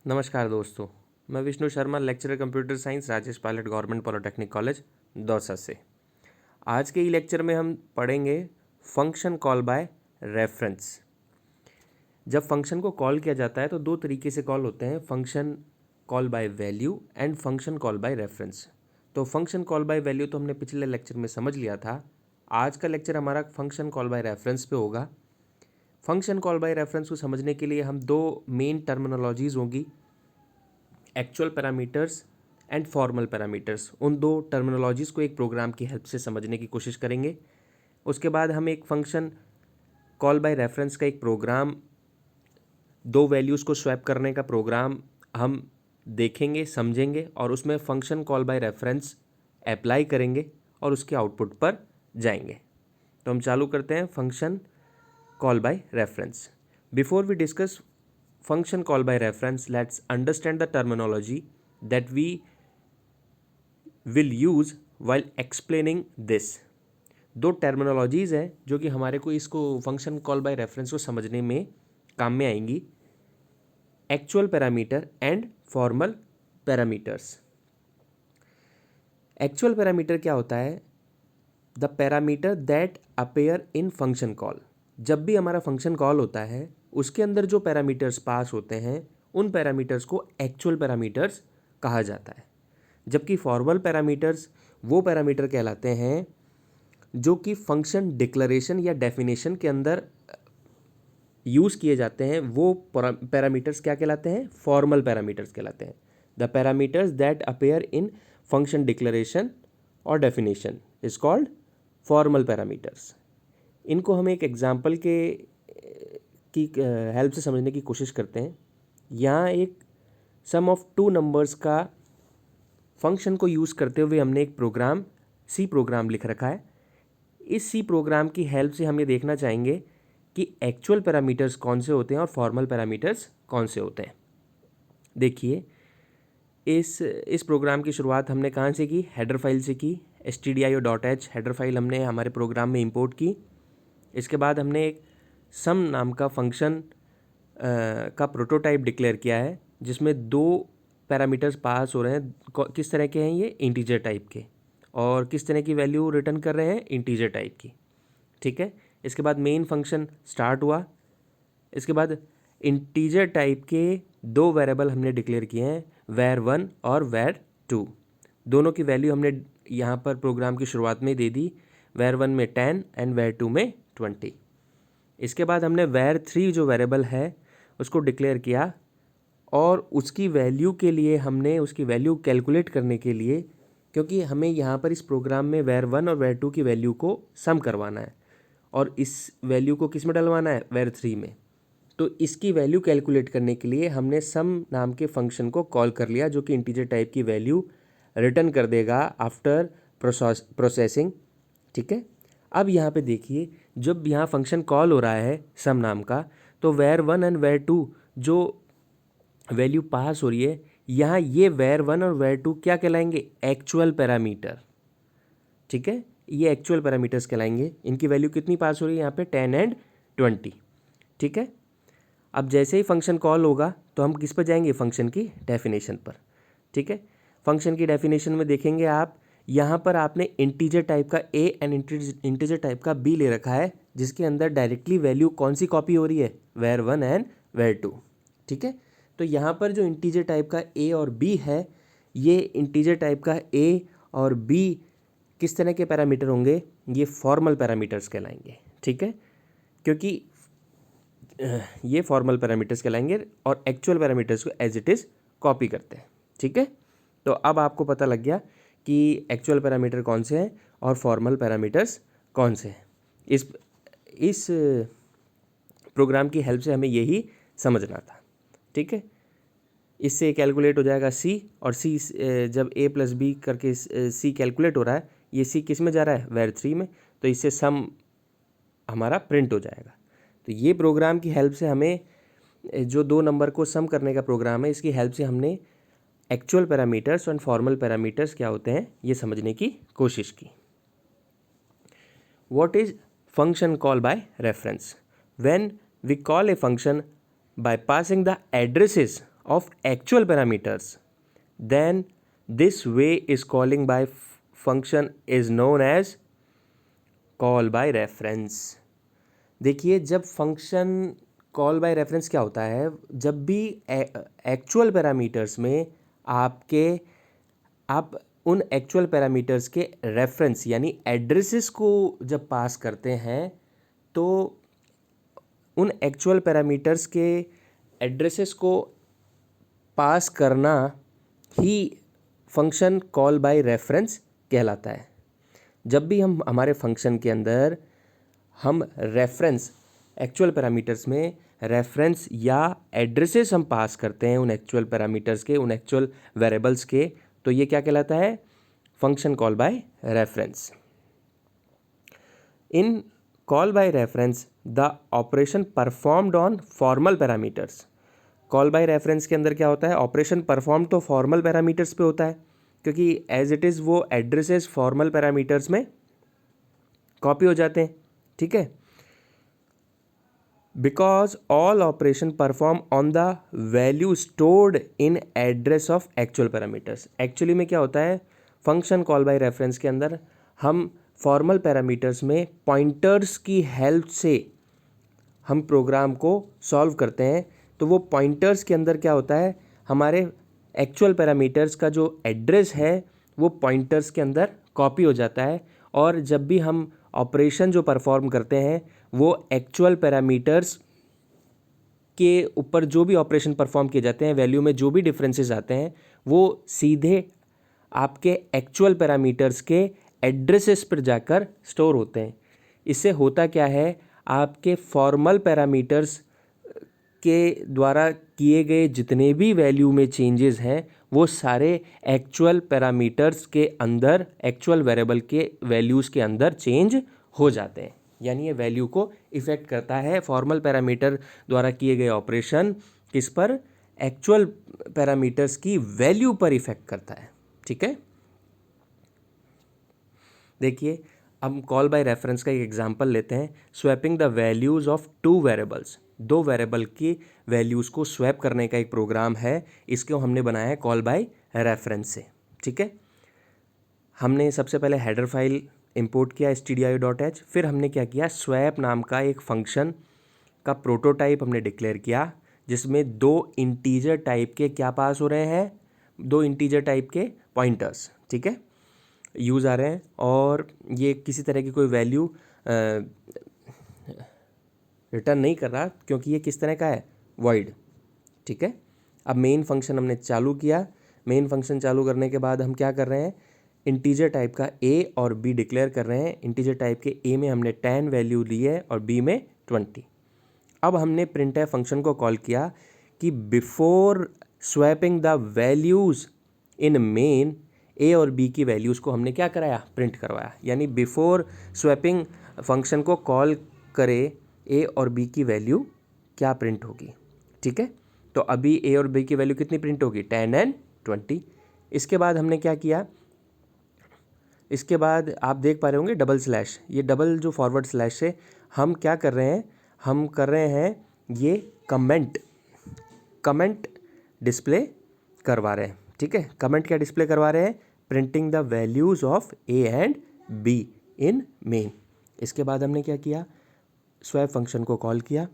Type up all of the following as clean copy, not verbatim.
नमस्कार दोस्तों, मैं Vishnu Sharma, lecturer computer science, Rajesh Pilot government polytechnic college Dausa से। आज के ही लेक्चर में हम पढ़ेंगे फंक्शन कॉल बाय रेफरेंस। जब फंक्शन को कॉल किया जाता है तो दो तरीके से कॉल होते हैं, function call by value and function call by reference. तो फंक्शन कॉल बाय वैल्यू तो हमने पिछले लेक्चर में समझ लिया था। आज का लेक्चर हमारा फंक्शन कॉल बाय रेफरेंस पे होगा। फंक्शन कॉल बाय रेफरेंस को समझने के लिए हम दो मेन टर्मिनोलॉजीज़ होंगी, actual parameters and formal parameters. उन दो टर्मिनोलॉजीज़ को एक प्रोग्राम की हेल्प से समझने की कोशिश करेंगे। उसके बाद हम एक फंक्शन कॉल बाय रेफरेंस का एक प्रोग्राम, दो वैल्यूज़ को स्वैप करने का प्रोग्राम हम देखेंगे, समझेंगे और उसमें function call by reference apply करेंगे और उसके आउटपुट पर जाएंगे। तो हम चालू करते हैं function call by reference. Before we discuss function call by reference, let's understand the terminology that we will use while explaining this. दो टर्मिनोलॉजीज़ हैं जो कि हमारे को इसको फंक्शन कॉल बाय रेफरेंस को समझने में काम में आएंगी, actual parameter and formal parameters. Actual parameter क्या होता है? The parameter that appear in function call. जब भी हमारा फंक्शन कॉल होता है उसके अंदर जो पैरामीटर्स पास होते हैं उन पैरामीटर्स को एक्चुअल पैरामीटर्स कहा जाता है। जबकि फॉर्मल पैरामीटर्स वो पैरामीटर कहलाते हैं जो कि फंक्शन डिक्लेरेशन या डेफिनेशन के अंदर यूज़ किए जाते हैं। वो पैरामीटर्स क्या कहलाते हैं? फॉर्मल पैरामीटर्स कहलाते हैं। The parameters that appear in function declaration और definition is called formal parameters. इनको हम एक एग्जाम्पल की हेल्प से समझने की कोशिश करते हैं। यहाँ एक सम ऑफ टू नंबर्स का फंक्शन को यूज़ करते हुए हमने एक प्रोग्राम, सी प्रोग्राम लिख रखा है। इस सी प्रोग्राम की हेल्प से हम ये देखना चाहेंगे कि एक्चुअल पैरामीटर्स कौन से होते हैं और फॉर्मल पैरामीटर्स कौन से होते हैं। देखिए, इस प्रोग्राम की शुरुआत हमने कहाँ से की? हेडर फाइल से की। stdio.h हेडर फाइल हमने हमारे प्रोग्राम में इंपोर्ट की। इसके बाद हमने एक सम नाम का फंक्शन का प्रोटोटाइप डिक्लेयर किया है जिसमें दो पैरामीटर्स पास हो रहे हैं। किस तरह के हैं ये? इंटीजर टाइप के। और किस तरह की वैल्यू रिटर्न कर रहे हैं? इंटीजर टाइप की। ठीक है। इसके बाद मेन फंक्शन स्टार्ट हुआ। इसके बाद इंटीजर टाइप के दो वेरिएबल हमने डिक्लेयर किए हैं, var1 और var2। दोनों की वैल्यू हमने यहाँ पर प्रोग्राम की शुरुआत में दे दी, var1 में 10 एंड var2 में 20। इसके बाद हमने var3 जो वेरिएबल है उसको डिक्लेयर किया और उसकी वैल्यू के लिए हमने उसकी वैल्यू कैलकुलेट करने के लिए, क्योंकि हमें यहाँ पर इस प्रोग्राम में var1 और var2 की वैल्यू को सम करवाना है और इस वैल्यू को किस में डलवाना है? var3 में। तो इसकी वैल्यू कैलकुलेट करने के लिए हमने सम नाम के फंक्शन को कॉल कर लिया जो कि इंटीजर टाइप की वैल्यू रिटर्न कर देगा आफ्टर प्रोसेसिंग। ठीक है। अब यहाँ पे देखिए, जब यहाँ फंक्शन कॉल हो रहा है सम नाम का, तो var1 एंड var2 जो वैल्यू पास हो रही है, यहाँ ये var1 और var2 क्या कहलाएंगे? Actual parameter. ठीक है, ये एक्चुअल पैरामीटर्स कहलाएंगे। इनकी वैल्यू कितनी पास हो रही है यहाँ पे? 10 एंड 20। ठीक है। अब जैसे ही फंक्शन कॉल होगा तो हम किस पर जाएंगे? फंक्शन की डेफिनेशन पर। ठीक है। फंक्शन की डेफिनेशन में देखेंगे आप, यहाँ पर आपने इंटीजर टाइप का a एंड इंटीजर टाइप का b ले रखा है, जिसके अंदर डायरेक्टली वैल्यू कौन सी कॉपी हो रही है? var1 and var2। ठीक है। तो यहाँ पर जो इंटीजर टाइप का a और b है, ये इंटीजर टाइप का a और b किस तरह के पैरामीटर होंगे? ये फॉर्मल पैरामीटर्स कहलाएंगे। ठीक है, क्योंकि ये फॉर्मल पैरामीटर्स कहलाएंगे और एक्चुअल पैरामीटर्स को एज इट इज़ कॉपी करते हैं। ठीक है। तो अब आपको पता लग गया कि एक्चुअल पैरामीटर कौन से हैं और फॉर्मल पैरामीटर्स कौन से हैं। इस प्रोग्राम की हेल्प से हमें यही समझना था। ठीक है। इससे कैलकुलेट हो जाएगा सी, और सी जब a प्लस बी करके सी कैलकुलेट हो रहा है, ये सी किस में जा रहा है? var3 में। तो इससे सम हमारा प्रिंट हो जाएगा। तो ये प्रोग्राम की हेल्प से हमें जो दो नंबर को सम करने का प्रोग्राम है, इसकी हेल्प से हमने एक्चुअल पैरामीटर्स और फॉर्मल पैरामीटर्स क्या होते हैं ये समझने की कोशिश की। What is function call by reference? When we call a function by passing the addresses of actual parameters, then this way is calling by function is known as call by reference. देखिए, जब function call by reference क्या होता है, जब भी actual parameters में आप उन एक्चुअल पैरामीटर्स के रेफरेंस यानी एड्रेसेस को जब पास करते हैं, तो उन एक्चुअल पैरामीटर्स के एड्रेसेस को पास करना ही फंक्शन कॉल बाय रेफरेंस कहलाता है। जब भी हम हमारे फंक्शन के अंदर हम रेफरेंस एक्चुअल पैरामीटर्स में रेफरेंस या एड्रेसेस हम पास करते हैं उन एक्चुअल पैरामीटर्स के, उन एक्चुअल वेरिएबल्स के, तो ये क्या कहलाता है? Function call by reference. In call by reference the operation performed on formal parameters. Call by reference के अंदर क्या होता है? ऑपरेशन परफॉर्म तो फॉर्मल पैरामीटर्स पे होता है, क्योंकि एज इट इज़ वो एड्रेसेस फॉर्मल पैरामीटर्स में कॉपी हो जाते हैं। ठीक है, because all operation perform on the value stored in address of actual parameters. Actually में क्या होता है, फंक्शन कॉल बाय रेफरेंस के अंदर हम फॉर्मल पैरामीटर्स में पॉइंटर्स की हेल्प से हम प्रोग्राम को सॉल्व करते हैं। तो वो पॉइंटर्स के अंदर क्या होता है, हमारे एक्चुअल पैरामीटर्स का जो एड्रेस है वो पॉइंटर्स के अंदर कॉपी हो जाता है, और जब भी हम ऑपरेशन जो परफॉर्म करते हैं वो एक्चुअल पैरामीटर्स के ऊपर जो भी ऑपरेशन परफॉर्म किए जाते हैं, वैल्यू में जो भी डिफरेंसेस आते हैं, वो सीधे आपके एक्चुअल पैरामीटर्स के एड्रेसेस पर जाकर स्टोर होते हैं। इससे होता क्या है, आपके फॉर्मल पैरामीटर्स के द्वारा किए गए जितने भी वैल्यू में चेंजेस हैं वो सारे एक्चुअल पैरामीटर्स के अंदर, एक्चुअल वेरिएबल के वैल्यूज़ के अंदर चेंज हो जाते हैं। यानी ये वैल्यू को इफ़ेक्ट करता है। फॉर्मल पैरामीटर द्वारा किए गए ऑपरेशन किस पर? एक्चुअल पैरामीटर्स की वैल्यू पर इफ़ेक्ट करता है। ठीक है, देखिए हम कॉल बाय रेफरेंस का एक एग्जांपल लेते हैं। Swapping the values of two variables. दो वेरिएबल की वैल्यूज़ को स्वैप करने का एक प्रोग्राम है, इसको हमने बनाया है कॉल बाय रेफरेंस से। ठीक है, हमने सबसे पहले हेडर फाइल इंपोर्ट किया stdio.h, फिर हमने क्या किया, स्वैप नाम का एक फंक्शन का प्रोटोटाइप हमने डिक्लेयर किया, जिसमें दो इंटीजर टाइप के क्या पास हो रहे हैं, दो इंटीजर टाइप के पॉइंटर्स। ठीक है, यूज़ आ रहे हैं, और ये किसी तरह की कोई वैल्यू रिटर्न नहीं कर रहा, क्योंकि ये किस तरह का है, वॉइड। ठीक है, अब मेन फंक्शन हमने चालू किया। मेन फंक्शन चालू करने के बाद हम क्या कर रहे हैं, इंटीजर टाइप का a और b डिक्लेयर कर रहे हैं। इंटीजर टाइप के a में हमने 10 वैल्यू ली है और b में 20। अब हमने printf फंक्शन को कॉल किया कि before swapping the values in main, a और b की वैल्यूज़ को हमने क्या कराया, प्रिंट करवाया। यानी बिफोर स्वैपिंग फंक्शन को कॉल करे a और b की वैल्यू क्या प्रिंट होगी। ठीक है, तो अभी a और b की वैल्यू कितनी प्रिंट होगी, 10 एंड 20। इसके बाद हमने क्या किया, इसके बाद आप देख पा रहे होंगे डबल स्लैश, ये डबल जो फॉरवर्ड स्लैश से हम क्या कर रहे हैं, हम कर रहे हैं ये कमेंट डिस्प्ले करवा रहे हैं। ठीक है, कमेंट क्या डिस्प्ले करवा रहे हैं, printing the values of a and b in main. इसके बाद हमने क्या किया, स्वैप फंक्शन को कॉल किया।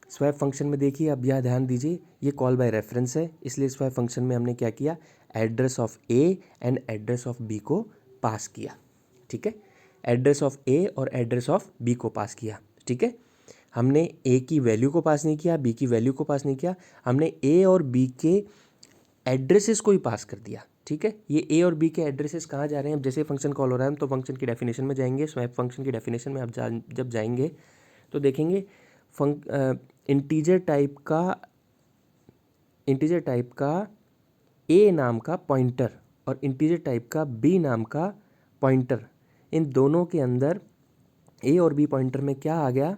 स्वैप फंक्शन में देखिए, अब यह ध्यान दीजिए, ये कॉल बाय रेफरेंस है, इसलिए स्वैप फंक्शन में हमने क्या किया, address of a and address of b को पास किया। ठीक है, एड्रेस ऑफ a और एड्रेस ऑफ b को पास किया। ठीक है, हमने a की वैल्यू को पास नहीं किया, b की वैल्यू को पास नहीं किया, हमने a और b के एड्रेसेस को ही पास कर दिया। ठीक है, ये a और b के एड्रेसेस कहाँ जा रहे हैं, अब जैसे फंक्शन कॉल हो रहा है तो फंक्शन की डेफिनेशन में जाएंगे। स्वैप फंक्शन की डेफिनेशन में आप जब जाएंगे तो देखेंगे इंटीजर टाइप का a नाम का पॉइंटर और इंटीजर टाइप का b नाम का पॉइंटर, इन दोनों के अंदर a और b पॉइंटर में क्या आ गया,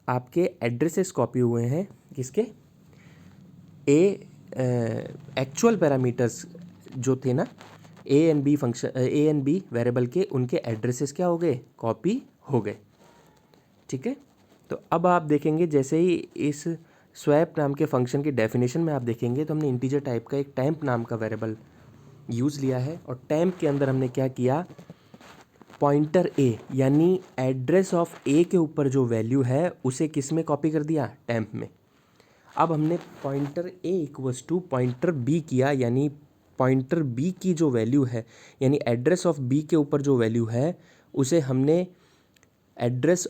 आपके एड्रेसेस कॉपी हुए हैं, किसके, एक्चुअल पैरामीटर्स जो थे ना, a एंड b वेरिएबल के, उनके एड्रेसेस क्या हो गए, कॉपी हो गए। ठीक है, तो अब आप देखेंगे जैसे ही इस स्वैप नाम के फंक्शन की डेफिनेशन में आप देखेंगे तो हमने इंटीजर टाइप का एक टेम्प नाम का वेरिएबल यूज़ लिया है और टेम्प के अंदर हमने क्या किया, पॉइंटर ए यानी एड्रेस ऑफ ए के ऊपर जो वैल्यू है उसे किस में कॉपी कर दिया, टेम्प में। अब हमने pointer A equals to pointer B किया, यानी पॉइंटर बी की जो वैल्यू है यानी एड्रेस ऑफ बी के ऊपर जो वैल्यू है उसे हमने एड्रेस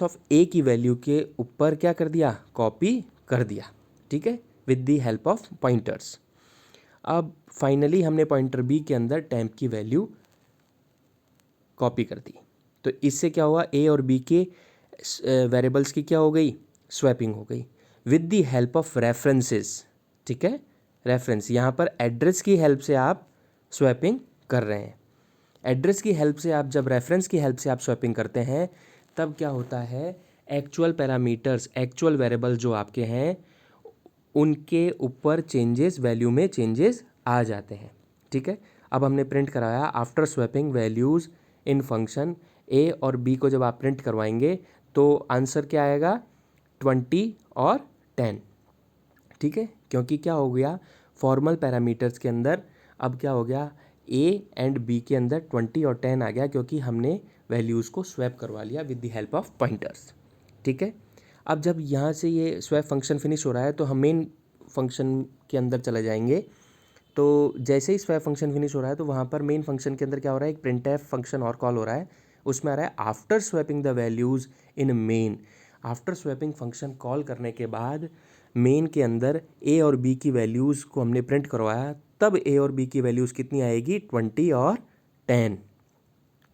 ऑफ ए की वैल्यू के ऊपर क्या कर दिया, कॉपी कर दिया, ठीक है, with the help of pointers. अब फाइनली हमने पॉइंटर बी के अंदर टेम्प की वैल्यू कॉपी कर दी। तो इससे क्या हुआ, ए और बी के वेरिएबल्स की क्या हो गई, स्वैपिंग हो गई with the help of references, ठीक है। रेफरेंस यहाँ पर एड्रेस की हेल्प से आप स्वैपिंग कर रहे हैं। एड्रेस की हेल्प से आप जब रेफरेंस की हेल्प से आप स्वैपिंग करते हैं तब क्या होता है, एक्चुअल पैरामीटर्स, एक्चुअल वेरिएबल जो आपके हैं उनके ऊपर चेंजेस, वैल्यू में चेंजेस आ जाते हैं, ठीक है। अब हमने प्रिंट कराया after swapping values in function A और बी को जब आप प्रिंट करवाएंगे तो आंसर क्या आएगा, 20 और 10, ठीक है। क्योंकि क्या हो गया, फॉर्मल पैरामीटर्स के अंदर अब क्या हो गया, ए एंड बी के अंदर 20 और 10 आ गया क्योंकि हमने वैल्यूज़ को स्वैप करवा लिया with the help of pointers, ठीक है। अब जब यहाँ से ये स्वैप फंक्शन फिनिश हो रहा है तो हम मेन फंक्शन के अंदर चले जाएंगे। तो जैसे ही स्वैप फंक्शन फिनिश हो रहा है तो वहाँ पर मेन फंक्शन के अंदर क्या हो रहा है, एक प्रिंटफ फंक्शन और कॉल हो रहा है, उसमें आ रहा है after swapping the values in main. After swapping function call करने के बाद मेन के अंदर ए और बी की वैल्यूज़ को हमने प्रिंट करवाया, तब ए और बी की वैल्यूज़ कितनी आएगी, 20 और 10,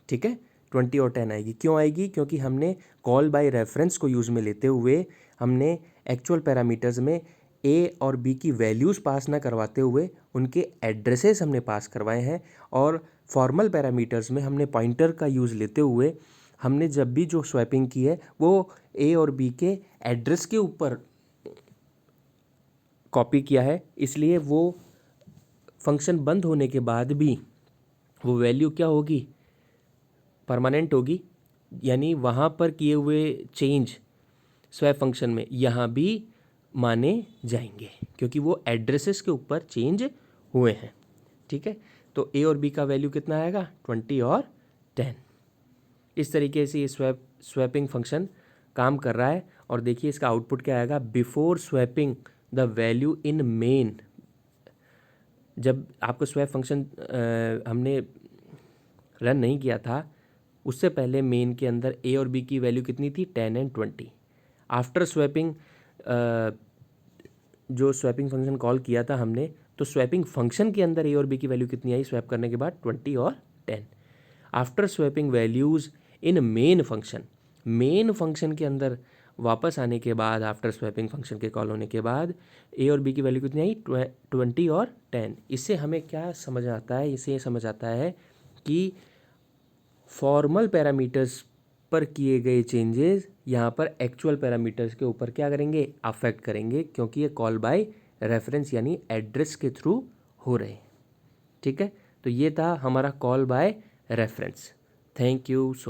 ठीक है। 20 और 10 आएगी, क्यों आएगी, क्योंकि हमने कॉल बाय रेफरेंस को यूज़ में लेते हुए हमने एक्चुअल पैरामीटर्स में ए और बी की वैल्यूज़ पास ना करवाते हुए उनके एड्रेसेस हमने पास करवाए हैं, और फॉर्मल पैरामीटर्स में हमने पॉइंटर का यूज़ लेते हुए हमने जब भी जो स्वैपिंग की है वो ए और बी के एड्रेस के ऊपर कॉपी किया है, इसलिए वो फंक्शन बंद होने के बाद भी वो वैल्यू क्या होगी, परमानेंट होगी, यानी वहाँ पर किए हुए चेंज स्वैप फंक्शन में यहाँ भी माने जाएंगे क्योंकि वो एड्रेसेस के ऊपर चेंज हुए हैं, ठीक है। तो ए और बी का वैल्यू कितना आएगा, 20 और 10। इस तरीके से ये स्वैपिंग फंक्शन काम कर रहा है। और देखिए इसका आउटपुट क्या आएगा, before swapping the value in main. जब आपको स्वैप फंक्शन हमने रन नहीं किया था उससे पहले मेन के अंदर ए और बी की वैल्यू कितनी थी, 10 एंड 20। आफ्टर स्वैपिंग जो स्वैपिंग फंक्शन कॉल किया था हमने, तो स्वैपिंग फंक्शन के अंदर ए और बी की वैल्यू कितनी आई स्वैप करने के बाद, 20 और 10। आफ्टर स्वैपिंग वैल्यूज़ इन मेन फंक्शन, मेन फंक्शन के अंदर वापस आने के बाद आफ्टर स्वैपिंग फंक्शन के कॉल होने के बाद ए और बी की वैल्यू कितनी आई, 20 और 10। इससे हमें क्या समझ आता है, इससे ये समझ आता है कि फॉर्मल पैरामीटर्स पर किए गए चेंजेस यहाँ पर एक्चुअल पैरामीटर्स के ऊपर क्या करेंगे, अफेक्ट करेंगे, क्योंकि ये कॉल बाय रेफरेंस यानी एड्रेस के थ्रू हो रहे हैं, ठीक है। तो ये था हमारा call by reference. Thank you so